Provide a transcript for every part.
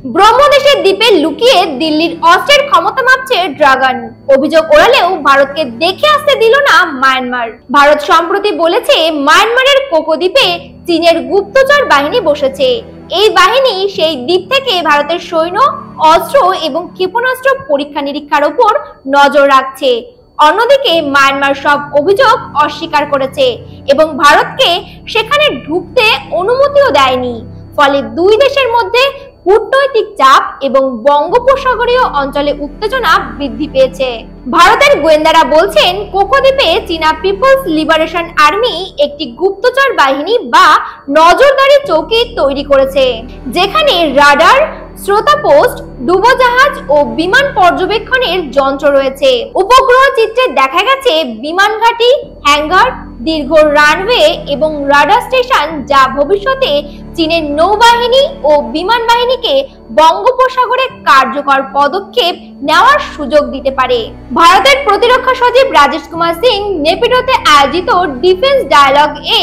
ব্রহ্মদেশের দ্বীপে লুকিয়ে দিল্লির অস্ত্রের ক্ষমতা মাপছে ড্রাগন। অভিযোগ ওড়ালেও ভারতকে দেখে আসতে দিল না মায়ানমার। ভারত সম্প্রতি বলেছে মায়ানমারের কোকো দ্বীপে চীনের গুপ্তচর বাহিনী বসেছে। এই বাহিনী সেই দ্বীপ থেকে ভারতের সৈন্য, অস্ত্র এবং ক্ষেপণাস্ত্র পরীক্ষা নিরীক্ষার উপর নজর রাখছে। অন্যদিকে মায়ানমার সব অভিযোগ অস্বীকার করেছে এবং ভারতকে সেখানে ঢুকতে অনুমতিও দেয়নি। ফলে দুই দেশের মধ্যে কূটনৈতিক চাপ এবং বঙ্গোপসাগরীয় অঞ্চলে উত্তেজনা বৃদ্ধি পেয়েছে। ভারতের গোয়েন্দারা বলছেন, কোকো দ্বীপে চীনা পিপলস লিবারেশন আর্মি একটি গুপ্তচর বাহিনী বা নজরদারি চৌকি তৈরি করেছে, যেখানে রাডার, শ্রোতা পোস্ট, ডুবোজাহাজ ও বিমান পর্যবেক্ষণের যন্ত্র রয়েছে। উপগ্রহ চিত্রে দেখা গেছে বিমান ঘাঁটি, হ্যাঙ্গার, দীর্ঘ রানওয়ে এবং রাডার স্টেশন, যা ভবিষ্যতে চীনের নৌবাহিনী ও বিমান বাহিনীকে বঙ্গোপসাগরে কার্যকর পদক্ষেপ নেওয়ার সুযোগ দিতে পারে। ভারতের প্রতিরক্ষা সচিব রাজেশ কুমার সিং নেপিডোতে আয়োজিত ডিফেন্স ডায়ালগ এ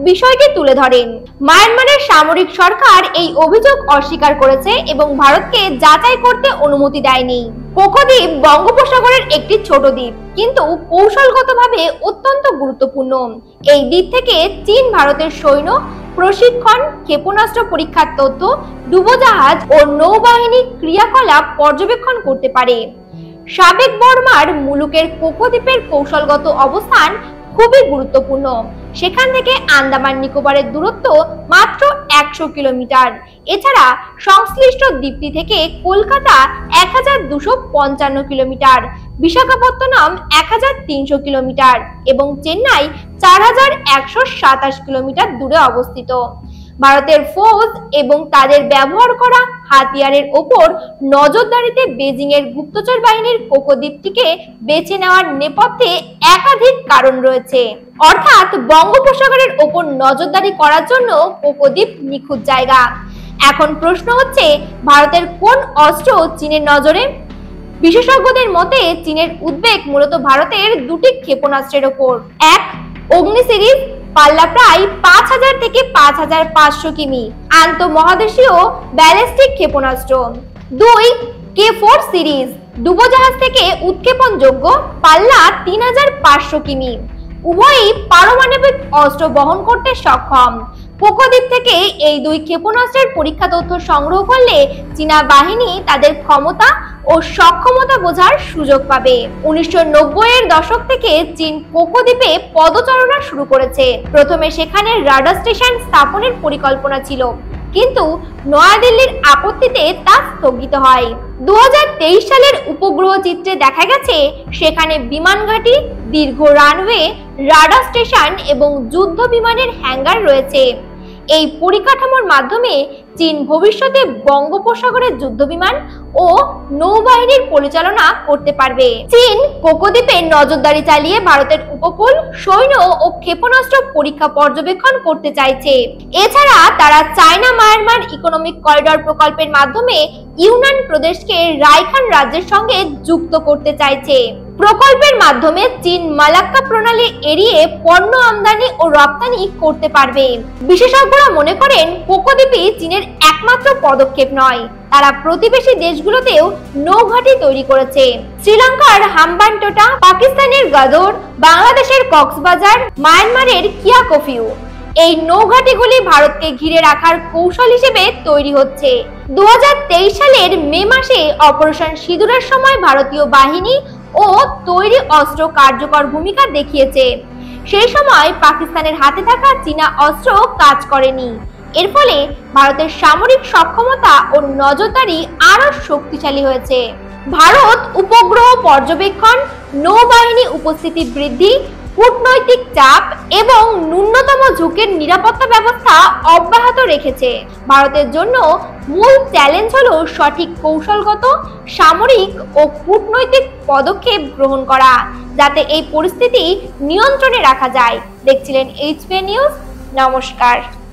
বিষয়টি তুলে ধরেন। মায়ানমারের সামরিক সরকার এই অভিযোগ অস্বীকার করেছে এবং ভারতকে যাচাই করতে অনুমতি দেয়নি। কোকো দ্বীপ বঙ্গোপসাগরের একটি ছোট দ্বীপ, কিন্তু কৌশলগতভাবে অত্যন্ত গুরুত্বপূর্ণ। এই দ্বীপ থেকে চীন ভারতের সৈন্য, প্রশিক্ষণ, ক্ষেপণাস্ত্র পরীক্ষার তথ্য, ডুবোজাহাজ ও নৌবাহিনীর ক্রিয়াকলাপ পর্যবেক্ষণ করতে পারে। সাবেক বর্মার মুলুকের কোকো দ্বীপের কৌশলগত অবস্থান খুবই গুরুত্বপূর্ণ। সেখান থেকে আন্দামান নিকোবরের দূরত্ব মাত্র 100 কিলোমিটার। এছাড়া সংশ্লিষ্ট দ্বীপটি থেকে কলকাতা 1255 কিলোমিটার, বিশাখাপত্তনম 1300 কিলোমিটার এবং চেন্নাই 4127 কিলোমিটার দূরে অবস্থিত। ভারতের ফৌজ এবং তাদের ব্যবহার করা হাতিয়ারের ওপর নজরদারিতে বেজিং এর গুপ্তচর বাহিনীর কোকো দ্বীপটিকে বেছে নেওয়ার নেপথ্যে একাধিক কারণ রয়েছে। অর্থাৎ বঙ্গোপসাগরের ওপর নজরদারি করার জন্য কোকো দ্বীপ নিখুঁত জায়গা। এখন প্রশ্ন হচ্ছে, ভারতের কোন অস্ত্র চীনের নজরে? বিশেষজ্ঞদের মতে চীনের উদ্বেগ মূলত ভারতের দুটি ক্ষেপণাস্ত্রের ওপর। এক, অগ্নি সিরিজ, পাল্লা প্রায় 5000 থেকে 5500 কিমি, আন্তঃমহাদেশীয় ব্যালিস্টিক ক্ষেপণাস্ত্র। 2, K4 সিরিজ, ডুবোজাহাজ থেকে উৎক্ষেপণযোগ্য, পাল্লা 3500 কিমি। উভয়ই পারমাণবিক অস্ত্র বহন করতে সক্ষম। কোকো দ্বীপ থেকে এই দুই ক্ষেপণাস্ত্রের পরীক্ষা তথ্য সংগ্রহ করলে চীনা বাহিনী তাদের ক্ষমতা ও সক্ষমতা বোঝার সুযোগ পাবে। 1990 এর দশক থেকে চীন কোকো দ্বীপে পদচারণা শুরু করেছে। প্রথমে সেখানে রাডার স্টেশন স্থাপনের পরিকল্পনা ছিল, কিন্তু নয়াদিল্লির আপত্তিতে তা স্থগিত হয়। 2023 সালের উপগ্রহ চিত্রে দেখা গেছে সেখানে বিমান ঘাঁটি, দীর্ঘ রানওয়ে, রাডার স্টেশন এবং যুদ্ধ বিমানের হ্যাঙ্গার রয়েছে। এই পরিকাঠামোর মাধ্যমে চীন ভবিষ্যতে বঙ্গোপসাগরের যুদ্ধবিমান ও নৌবাহিনীর পরিচালনা করতে পারবে। চীন কোকো দ্বীপে নজরদারি চালিয়ে ভারতের উপকূল, সৈন্য ও ক্ষেপণাস্ত্র পরীক্ষা পর্যবেক্ষণ করতে চাইছে। এছাড়া তারা চায়না মায়ানমার ইকোনমিক করিডর প্রকল্পের মাধ্যমে ইউনান প্রদেশকে রাইখান রাজ্যের সঙ্গে যুক্ত করতে চাইছে। প্রকল্পের মাধ্যমে চীন মালাক্কা প্রণালী এড়িয়ে পণ্য আমদানি ও রপ্তানি করতে পারবে। বিশেষজ্ঞরা মনে করেন, কোকো দ্বীপই চীনের একমাত্র পদক্ষেপ নয়, তারা প্রতিবেশী দেশগুলোতেও নৌঘাঁটি তৈরি করেছে। শ্রীলঙ্কার হাম্বানটোটা, পাকিস্তানের গদর, বাংলাদেশের কক্সবাজার, মায়ানমারের কিয়াকোফিউ, এই নৌঘাঁটিগুলি ভারতকে ঘিরে রাখার কৌশল হিসেবে তৈরি হচ্ছে। 2023 সালের মে মাসে অপারেশন সিঁদুরের সময় ভারতীয় বাহিনী ও তৈরি অস্ত্র কার্যকর ভূমিকা দেখিয়েছে। সেই সময় পাকিস্তানের হাতে থাকা চীনা অস্ত্র কাজ করেনি। এর ফলে ভারতের সামরিক সক্ষমতা ও নজরদারি আরো শক্তিশালী হয়েছে। ভারত উপগ্রহ পর্যবেক্ষণ, নৌবাহিনী উপস্থিতি বৃদ্ধি, কূটনৈতিক চাপ এবং ন্যূনতম ঝুঁকির নিরাপত্তা ব্যবস্থা অব্যাহত রেখেছে। ভারতের জন্য মূল চ্যালেঞ্জ হলো সঠিক কৌশলগত, সামরিক ও কূটনৈতিক পদক্ষেপ গ্রহণ করা, যাতে এই পরিস্থিতি নিয়ন্ত্রণে রাখা যায়। দেখছিলেন HPN নিউজ। নমস্কার।